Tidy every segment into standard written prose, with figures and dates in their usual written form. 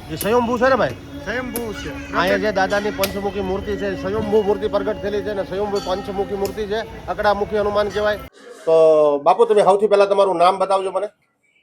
એ સ્વયંભૂ છે ને ભાઈ? સ્વયંભૂ છે. અહીંયા જે દાદાની પંચમુખી મૂર્તિ છે સ્વયંભૂ મૂર્તિ પ્રગટ થયેલી છે ને સ્વયંભૂ પંચમુખી મૂર્તિ છે. અકડામુખી હનુમાન કહેવાય. તો બાપુ તમે સૌથી પહેલા તમારું નામ બતાવજો મને.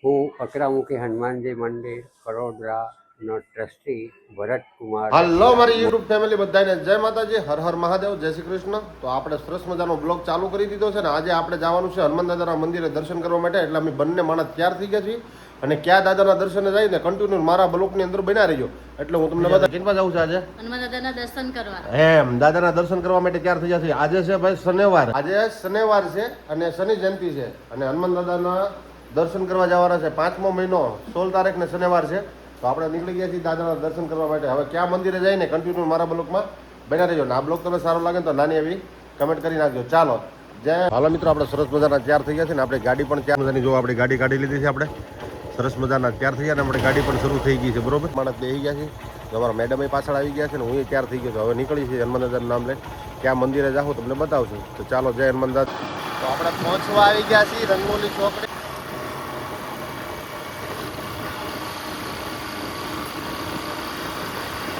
હું અકરામુખી હનુમાનજી મંદિર વડોદરા નો ટ્રસ્ટી ભરતકુમાર. હાલો મારી યુટ્યુબ ફેમિલી બધાને જય માતાજી, હર હર મહાદેવ, જય શ્રી કૃષ્ણ. તો આપણે સરસ મજાનો બ્લોગ ચાલુ કરી દીધો છે ને આજે આપણે જવાનું છે હનુમાન દાદાના મંદિરે દર્શન કરવા માટે. એટલે અમે બંને માણસ તૈયાર થઈ ગયા છીએ અને ક્યાં દાદાના દર્શને જઈને કન્ટિન્યુ મારા બ્લોગની અંદર બના રહીજો. એટલે હું તમને બધા કેટલા જવું છે આજે હનુમાન દાદાના દર્શન કરવા. એમ દાદાના દર્શન કરવા માટે તૈયાર થઈ ગયા છે. આજે છે ભાઈ શનિવાર, આજે શનિવાર છે અને શનિ જયંતિ છે અને હનુમાન દાદાના દર્શન કરવા જવાના છે. 5મો મહિનો 16 તારીખને શનિવાર છે. તો આપણે નીકળી ગયા છીએ દાદાના દર્શન કરવા માટે. હવે ક્યાં મંદિરે જઈને કન્ટિન્યુ મારા બ્લોગમાં બના રહેજો. આ બ્લોગ તમને સારો લાગે તો નાની એવી કમેન્ટ કરી નાખજો. ચાલો જય. હાલો મિત્રો, આપણે સરસ મજાના તૈયાર થઈ ગયા છે ને આપણે ગાડી પણ તૈયાર મજાની જો આપણી ગાડી કાઢી લીધી છે. આપણે સરસ મજાના તૈયાર થઈ ગયા ને આપણે ગાડી પણ શરૂ થઈ ગઈ છે. બરોબર, માણસ બેસી ગયા છે. અમારા મેડમ પાછળ આવી ગયા છે ને હું તૈયાર થઈ ગયો છું. હવે નીકળી છે હનુમાન દાદાનું નામ લઈને. ક્યાં મંદિરે જાઉં તમને બતાવશું. તો ચાલો જય હનુમાન દાદા. તો આપણે પહોંચવા આવી ગયા છીએ રંગોલી ચોકડી.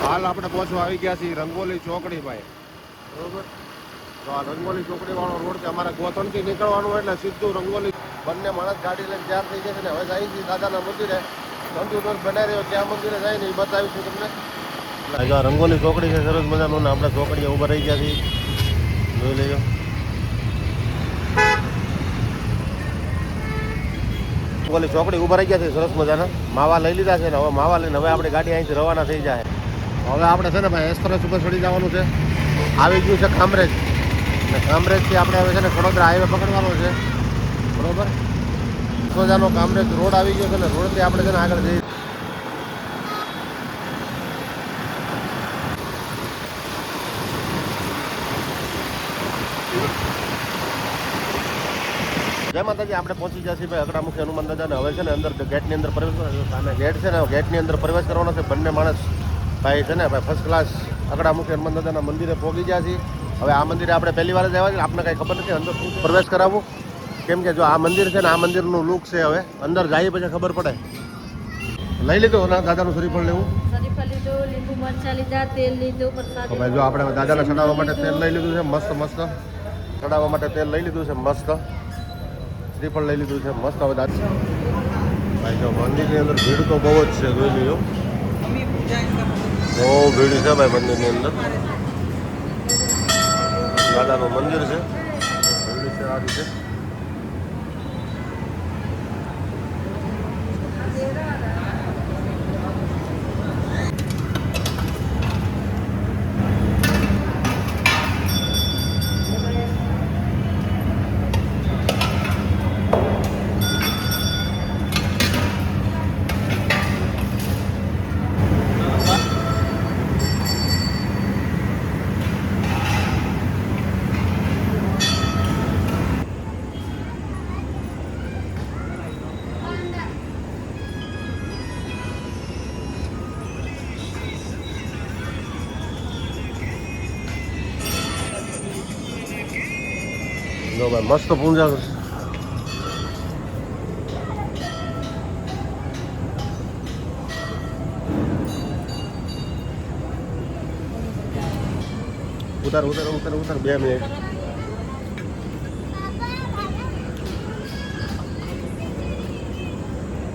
હાલ આપણે પહોંચવા આવી ગયા છીએ રંગોલી ચોકડી ભાઈ. બરોબર, તો આ રંગોલી ચોકડી વાળો રોડ છે. અમારે ગોથણથી નીકળવાનું એટલે સીધું રંગોલી. બંને માણસ ગાડી લઈને તૈયાર થઈ ગયા છે ને હવે જાય છે દાદાના મંદિરે. કન્ટિન્યુઅસ બનાવી રહ્યો ક્યાં મંદિરે જાય ને એ બતાવીશું તમને. જો રંગોલી ચોકડી છે સરસ મજાનું ને આપણે ચોકડીએ ઊભા રહી ગયા છીએ. જોઈ લેજો. રંગોલી ચોકડી ઊભા રહી ગયા છે સરસ મજાના. માવા લઈ લીધા છે ને હવે માવા લઈને હવે આપણે ગાડી અહીંથી રવાના થઈ જાય. હવે આપણે છે ને ભાઈ એક્સપ્રેસ ઉપર ચડી જવાનું છે. આવી ગયું છે કામરેજ અને કામરેજથી આપણે હવે છે ને વડોદરા હાઈવે પકડવાનો છે. બરોબર, મજાનો કામરેજ રોડ આવી ગયો છે ને રોડથી આપણે છે ને આગળ જઈએ. જય માતાજી, આપણે પહોંચી ગયા છીએ ભાઈ અકડામુખી હનુમાન દાદાને. હવે છે ને અંદર ગેટની અંદર પ્રવેશ કરવાનો. સામે ગેટ છે ને ગેટની અંદર પ્રવેશ કરવાનો છે. બંને માણસ ભાઈ છે ને ભાઈ ફર્સ્ટ ક્લાસ અકડામુખી હનુમાન દાદાના મંદિરે પહોંચી ગયા છીએ. હવે આ મંદિરે આપણે પહેલી વાર જ આવ્યા છીએ. આપણને કાંઈ ખબર નથી અંદર પ્રવેશ કરાવવું કેમ કે જો આ મંદિર છે ને આ મંદિરનું લુક છે. હવે અંદર જઈએ પછી ખબર પડે. લઈ લીધું ને દાદાનું શ્રીફળ લેવું. શરીફળ લીધું, લીંબુ મરચા લીધા, તેલ લીધું, પ્રસાદ. ભાઈ જો આપણે દાદાને ચડાવવા માટે તેલ લઈ લીધું છે મસ્ત મસ્ત. ચડાવવા માટે તેલ લઈ લીધું છે મસ્ત. શ્રીફળ લઈ લીધું છે મસ્ત. હવે દાદા ભાઈ જો મંદિરની અંદર ભીડ તો બહુ જ છે. જોઈ લીધું બહુ ભીડ છે ભાઈ મંદિરની અંદર. દાદાનું મંદિર છે, ભીડ છે આ રીતે. જો ભાઈ મસ્ત પૂજા કરશે. ઉતાર ઉતાર ઉતાર ઉતાર 2 મિનિટ.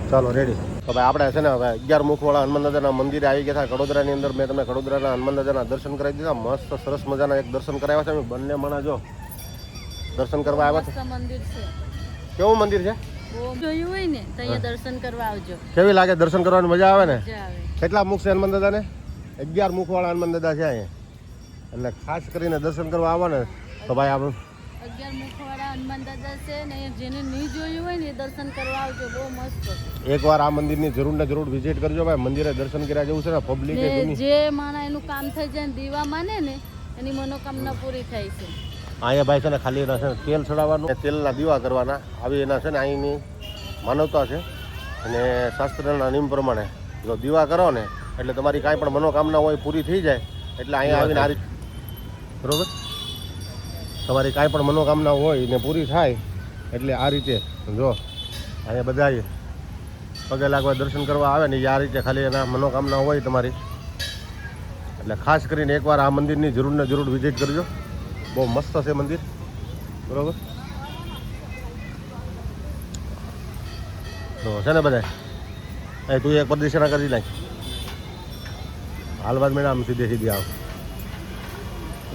ચાલો રેડી. તો ભાઈ આપણે છે ને હવે 11 મુખવાળા હનુમાન દાદાના મંદિરે આવી ગયા હતા વડોદરાની અંદર. મેં તમને વડોદરાના હનુમાન દાદાના દર્શન કરાવી દીધા. મસ્ત સરસ મજાના એક દર્શન કરાવ્યા છે. અમે બંને માણસ જો દર્શન કરવા આવ્યા છે. મંદિર છે. કેવું મંદિર છે? જોયું હોય ને તો અહીંયા દર્શન કરવા આવજો. કેવી લાગે? દર્શન કરવાની મજા આવે ને? મજા આવે. કેટલા મુખ છે હનુમાન દાદાને? 11 મુખવાળા હનુમાન દાદા છે અહીંયા. એટલે ખાસ કરીને દર્શન કરવા આવો ને તો ભાઈ આપણે 11 મુખવાળા હનુમાન દાદા છે ને જેને નહીં જોયું હોય ને એ દર્શન કરવા આવજો. બહુ મસ્ત છે. એકવાર આ મંદિરની જરૂર ને જરૂર વિઝિટ કરજો ભાઈ. મંદિરે દર્શન કર્યા જેવું છે ને. પબ્લિક જે માણા એનું કામ થઈ જાય ને દીવા માને ને એની મનોકામના પૂરી થાય છે. અહીંયા ભાઈ છે ને ખાલી એના છે ને તેલ ચડાવવાનું, તેલના દીવા કરવાના. આવી એના છે ને અહીંની માનવતા છે અને શાસ્ત્રના નિયમ પ્રમાણે જો દીવા કરો ને એટલે તમારી કાંઈ પણ મનોકામના હોય પૂરી થઈ જાય. એટલે અહીંયા આવીને આ રીતે બરોબર તમારી કાંઈ પણ મનોકામના હોય ને પૂરી થાય એટલે આ રીતે જો અહીંયા બધા પગે લાગવા દર્શન કરવા આવે ને એ આ રીતે ખાલી એના મનોકામના હોય તમારી, એટલે ખાસ કરીને એકવાર આ મંદિરની જરૂર ને જરૂર વિઝિટ કરજો. બહુ મસ્ત છે મંદિર, બરોબર. તો છે ને બધા એ તું એક પ્રદક્ષિણા કરી નાખ, હાલ બાદ મેળા આમ સીધે સીધી આવ,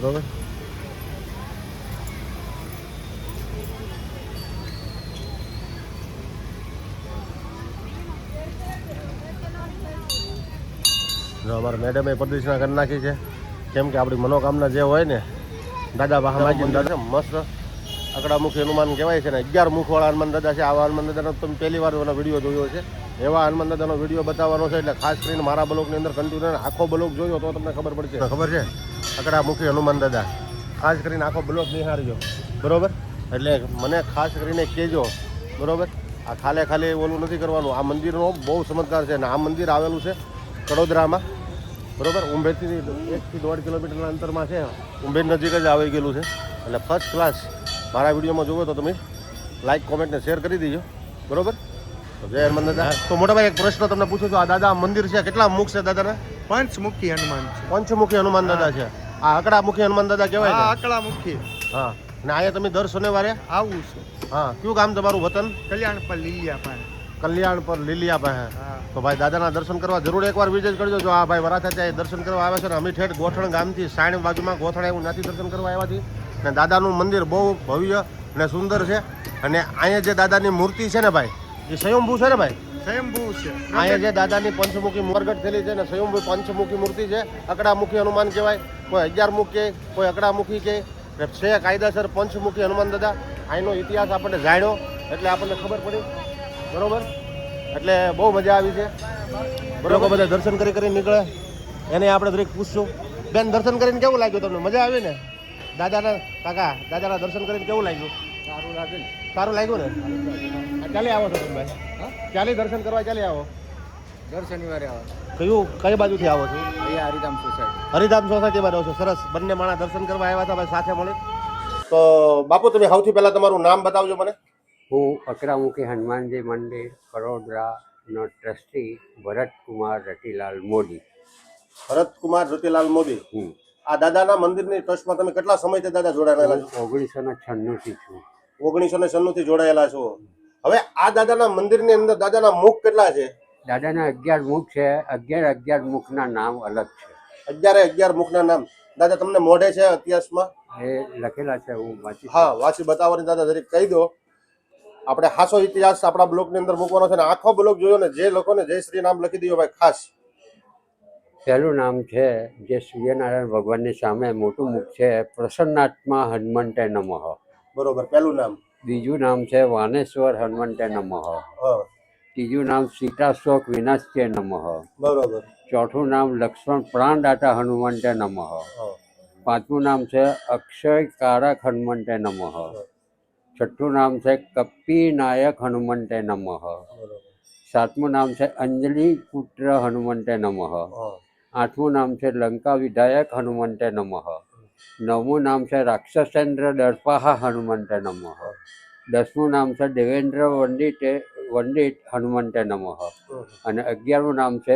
બરોબર. અમારા મેડમે પ્રદક્ષિણા કરી નાખી છે, કેમ કે આપણી મનોકામના જે હોય ને દાદા બહાર માગીને દાદા મસ્ત અકડામુખી હનુમાન કહેવાય છે ને, 11 મુખવાળા હનુમાન દાદા છે. આવા હનુમાન દાદાનો તમે પહેલી વાર એનો વિડીયો જોયો છે, એવા હનુમાન દાદાનો વિડીયો બતાવવાનો છે. એટલે ખાસ કરીને મારા બ્લોગની અંદર કન્ટિન્યુ આખો બ્લોગ જોયો તો તમને ખબર પડશે. ખબર છે અકડામુખી હનુમાન દાદા, ખાસ કરીને આખો બ્લોગ નિહાળજો, બરોબર. એટલે મને ખાસ કરીને કહેજો, બરોબર. આ ખાલી ઓલું નથી કરવાનું. આ મંદિરનો બહુ ચમત્કાર છે અને આ મંદિર આવેલું છે કડોદરામાં, બરોબર. ઉંભેરથી 1 થી 1.5 કિલોમીટરના અંતરમાં છે. ઉંભેર નજીક જ આવી ગયેલું છે. એટલે ફર્સ્ટ ક્લાસ. મારા વિડીયોમાં જોવો તો તમે લાઈક કોમેન્ટ ને શેર કરી દીજો, બરોબર. તો જય હનુમાન દાદા. તો મોટાભાઈ એક પ્રશ્ન તમને પૂછું છું, આ દાદા મંદિર છે કેટલા મુખ છે દાદાના? પંચમુખી હનુમાન છે. પંચમુખી હનુમાન દાદા છે. આ અકડામુખી હનુમાન દાદા કહેવાય ને? અકળામુખી. હા. ને અહીંયા તમે દર શનિવારે આવું છે. હા. કયું ગામ તમારું વતન? કલ્યાણ પર લીલિયા પાસે. કલ્યાણ પર લીલિયા પાસે. હા. તો ભાઈ દાદાના દર્શન કરવા જરૂર એકવાર વિઝિટ કરજો. જો આ ભાઈ વરાછા ત્યાં દર્શન કરવા આવે છે ને, અમે ઠેઠ ગોઠણ ગામથી સાઈડ બાજુમાં ગોઠણ આવ્યું ત્યાંથી દર્શન કરવા આવ્યા છીએ. અને દાદાનું મંદિર બહુ ભવ્ય અને સુંદર છે. અને અહીંયા જે દાદાની મૂર્તિ છે ને ભાઈ, એ સ્વયંભૂ છે ને ભાઈ? સ્વયંભૂ છે. અહીંયા જે દાદાની પંચમુખી પ્રગટ થયેલી છે ને, સ્વયંભૂ પંચમુખી મૂર્તિ છે. અકડામુખી હનુમાન કહેવાય, કોઈ 11 મુખ કે કોઈ અકડામુખી કે છે. કાયદાસર પંચમુખી હનુમાન દાદા. અહીંનો ઇતિહાસ આપણને જાણ્યો એટલે આપણને ખબર પડી, બરોબર. એટલે બહુ મજા આવી છે, બરોબર. બધા દર્શન કરી નીકળે એને આપણે દરેક પૂછશું. બેન, દર્શન કરીને કેવું લાગ્યું તમને? મજા આવી ને? દાદાના કાકા દાદાના દર્શન કરીને કેવું લાગ્યું? સારું લાગે ને? સારું લાગ્યું ને? ચાલે આવો છો તમે ભાઈ? ચાલે દર્શન કરવા ચાલે આવો? દર શનિવારે આવે. કઈ બાજુથી આવો છો? અહીંયા હરિધામ સોસાયટી. હરિધામ સોસાયટી માં રહો છો. સરસ. બંને માણસ દર્શન કરવા આવ્યા હતા ભાઈ સાથે મળી. તો બાપુ તમે સૌથી પહેલા તમારું નામ બતાવજો મને. હું અકરામુખી હનુમાનજી મંદિર કડોદરાનો ટ્રસ્ટી ભરતકુમાર રતિલાલ મોદી. ભરતકુમાર રતિલાલ મોદી. આ દાદાના મંદિરની ટ્રસ્ટમાં તમે કેટલા સમયથી દાદા જોડાયેલા છો? 1996 થી છું. 1996 થી જોડાયેલા છો. હવે આ દાદાના મંદિરની અંદર દાદાના મુખ કેટલા છે? દાદાના 11 મુખ છે. 11 મુખના નામ અલગ છે. 11 મુખના નામ દાદા તમને મોઢે છે ઇતિહાસમાં? એ લખેલા છે, હું વાંચી. હા, વાંચી બતાવવાની દાદા જરીક કહી દો. આપણે હાસો ઇતિહાસ આપણા બ્લોગની અંદર મૂકવાનો છે ને આખો બ્લોગ જોયો ને જે લોકોને જય શ્રી નામ લખી દીધો ભાઈ ખાસ. પહેલું નામ છે જે સૂર્યનારાયણ ભગવાનની સામે મોટું મુખ છે, પ્રસન્નાત્મા હનુમંતે નમઃ. બરોબર, પહેલું નામ. બીજું નામ છે વાનેશ્વર હનુમંતે નમઃ. હા. ત્રીજું નામ સીતાશોક વિનાશ્ય નમઃ. બરોબર. ચોથું નામ લક્ષ્મણ પ્રાણદાતા હનુમંતે નમઃ. હા. પાંચમું નામ છે અક્ષય કારક હનુમંતે નમઃ. છઠ્ઠું નામ છે કપ્પી નાયક હનુમંતે નમઃ. બરોબર. સાતમું નામ છે અંજલિ પુત્ર હનુમંતે નમઃ. હા. આઠમું નામ છે લંકા વિધાયક હનુમંતે નમઃ. નવમું નામ છે રાક્ષસેન્દ્ર દર્પાહા હનુમંતે નમઃ. 10મું નામ છે દેવેન્દ્ર વંદિત હનુમંતે નમઃ. અને 11મું નામ છે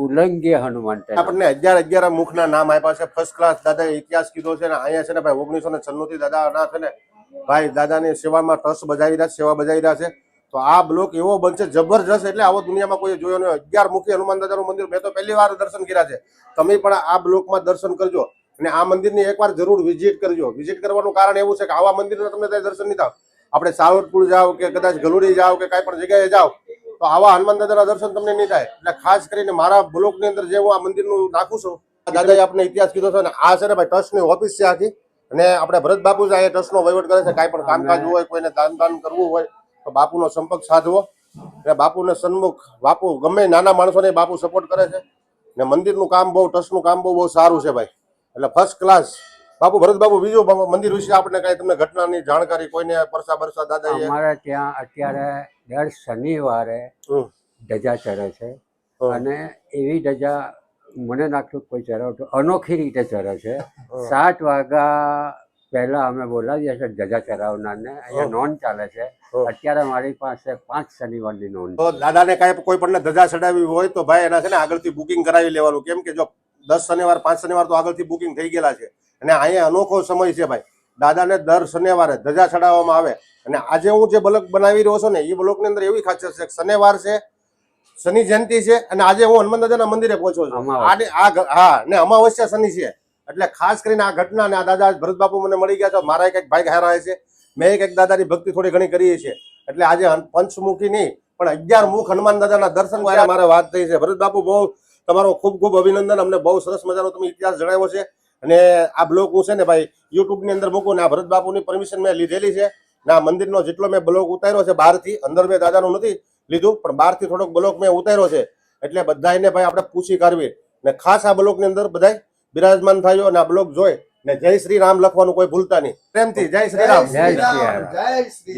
ઉલ્લંઘ્ય હનુમંતે. આપણને 11 મુખના નામ આપ્યા છે. ફર્સ્ટ ક્લાસ દાદાએ ઇતિહાસ કીધો છે ને અહીંયા છે ને ભાઈ 1996 થી દાદાના છે ને ભાઈ દાદાની સેવામાં ટ્રસ્ટ બજાવી રહ્યા છે, સેવા બજાવી રહ્યા છે. તો આ બ્લોક એવો બનશે જબરજસ્ત, એટલે આવો દુનિયામાં કોઈ જોયો નહીં. 11 મુખી હનુમાન દાદાનું મંદિર મેં તો પહેલી વાર દર્શન કર્યા છે. તમે પણ આ બ્લોકમાં દર્શન કરજો અને આ મંદિરની એકવાર જરૂર વિઝિટ કરજો. વિઝિટ કરવાનું કારણ એવું છે કે આવા મંદિરના તમને ત્યાં દર્શન નહીં થાવ. આપણે સાવરકુળ જાઓ કે કદાચ ગલુડી જાઓ કે કાંઈ પણ જગ્યાએ જાઓ તો આવા હનુમાન દાદાના દર્શન તમને નહીં થાય. એટલે ખાસ કરીને મારા બ્લોકની અંદર જે હું આ મંદિરનું નાખું છું, દાદાએ આપણે ઇતિહાસ કીધો છે ને આ છે ને ભાઈ ટ્રસ્ટની ઓફિસ છે આખી. અને આપણે ભરત બાપુ જ આ ટ્રસ્ટનો વહીવટ કરે છે. કાંઈ પણ કામકાજ હોય, કોઈને દાન કરવું હોય તો બાપુનો સંપર્ક સાધવો. એટલે બાપુને સન્મુખ, બાપુ ગમે નાના માણસોને બાપુ સપોર્ટ કરે છે. ને મંદિરનું કામ બહુ, ટ્રસ્ટનું કામ બહુ સારું છે ભાઈ. એટલે ફર્સ્ટ ક્લાસ. બાપુ ભરત બાપુ, બીજું મંદિર વિશે આપણે કઈ તમને ઘટનાની જાણકારી, કોઈને પરસા બરસા દાદા? અમારે ત્યાં અત્યારે દર શનિવારે ધજા ચડે છે. અને એવી ધજા મને નાખતું કોઈ ચડાવતું અનોખી રીતે ચડે છે. 7 વાગ્યા પહેલા અમે બોલાવીએ છીએ ધજા ચરાવનારને, અહીંયા નોંધ ચાલે છે. અત્યારે મારી પાસે 5 શનિવારની નોંધ તો દાદાને કાંઈ કોઈ પણ ધજા ચડાવી હોય તો ભાઈ એના છે ને આગળથી બુકિંગ કરાવી લેવાનું. કેમ કે જો 10 શનિવાર 5 શનિવાર તો આગળથી બુકિંગ થઈ ગયેલા છે. અને અહીંયા અનોખો સમય છે ભાઈ. દાદાને દર શનિવારે ધજા ચડાવવામાં આવે. અને આજે હું જે બ્લોગ બનાવી રહ્યો છું ને એ બ્લોગની અંદર એવી ખાસિયત છે કે શનિવાર છે, શનિ જયંતિ છે, અને આજે હું હનુમાન દાદાના મંદિરે પહોંચ્યો છું. ને અમાવસ્યા શનિ છે. એટલે ખાસ કરીને આ ઘટના ને આ દાદા ભરત બાપુ મને મળી ગયા છે. મારા એક ભાઈ હારા છે, મેં એક દાદાની ભક્તિ થોડી ઘણી કરી છે. એટલે આજે પંચમુખી નહીં પણ 11 મુખ હનુમાન દાદાના દર્શન મારે વાત થઈ છે. ભરત બાપુ બહુ તમારો ખૂબ ખૂબ અભિનંદન. અમને બહુ સરસ મજાનો તમે ઇતિહાસ જણાવ્યો છે. અને આ બ્લોગ હું છે ને ભાઈ યુટ્યુબ ની અંદર મૂકું ને આ ભરત બાપુની પરમિશન મેં લીધેલી છે. ને આ મંદિરનો જેટલો મેં બ્લોગ ઉતાર્યો છે બહારથી, અંદર મેં દાદાનું નથી લીધું પણ બહારથી થોડોક બ્લોગ મેં ઉતાર્યો છે. એટલે બધાને ભાઈ આપણે પૂછી કાઢવી ને ખાસ આ બ્લોગની અંદર બધા બિરાજમાન થયો અને આ બ્લોગ જોઈ ને જય શ્રી રામ લખવાનું કોઈ ભૂલતા નહીં. પ્રેમથી જય શ્રી રામ. જય શ્રી રામ. જય શ્રી